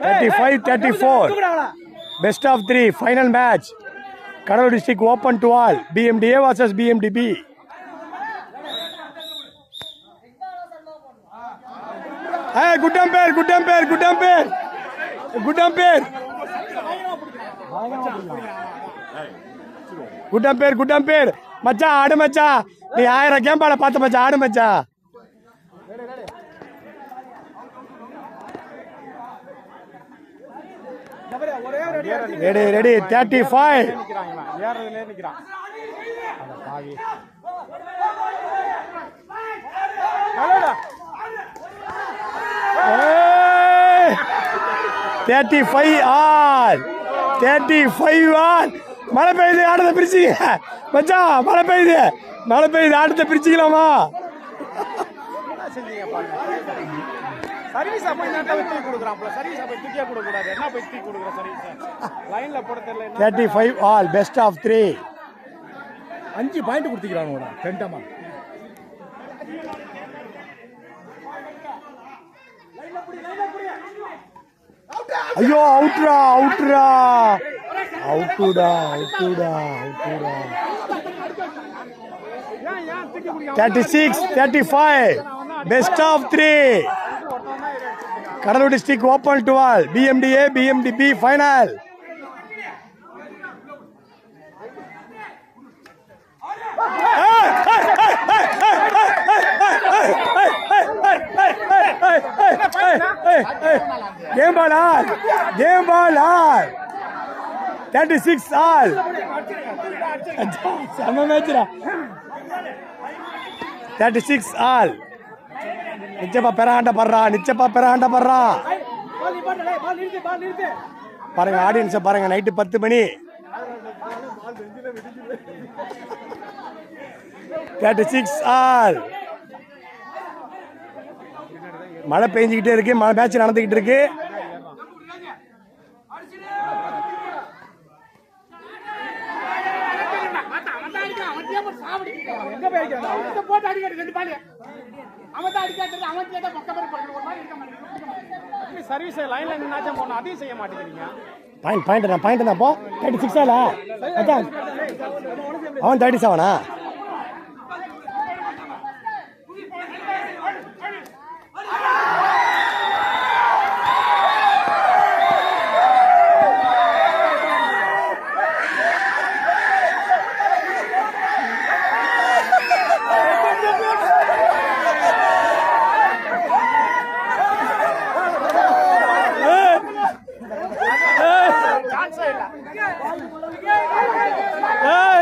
35-34. Best of 3 final match. Cuddalore district open to all. BMDA versus BMDB. Hey, good umpire. மச்சா ஆடு மச்சா. நீ 1000 கேம்பால பார்த்த மச்சா, ஆடு மச்சா. ரெடி 35. 35 all. மழை பெய்யுது, ஆட்டத்தை பிரிச்சுக்க மச்சா. மழை பெய்யுது ஆட்டத்தை பிரிச்சுக்கலாமா? சர்வீஸ் அப்ப இந்த தூக்கி கொடுக்குறான். சர்வீஸ் அப்ப தூக்கியே கொடுக்க கூடாது. என்ன போய் தூக்கி கொடுக்குற சர்வீஸ் லைன்ல போட தெரியல. 35 all. Best of 3. 5 பாயிண்ட் கொடுத்துக்கிறானோடா டென்டமா. ஐயோ அவுட்ரா 36-35. Best of 3. Cuddalore district open to all. BMDA BMDB final. Game ball all. 36 all. Sama match ra. 36 all. நிச்சயப்பா பெறாண்ட படுறா. பாருங்க ஆடியன்ஸை பாருங்க. நைட்டு 10 மணி. 36 all. மழை பெஞ்சிக்கிட்டே இருக்கு. மேட்ச் நடந்துகிட்டு இருக்கு. சர்வீஸ் லைன்ல நின்னாச்சும் போனா அதையும் செய்ய மாட்டேங்கிறீங்க. பாயிண்ட் தான் போ. 36 ஆலா அதான் அவன் 37. Hey!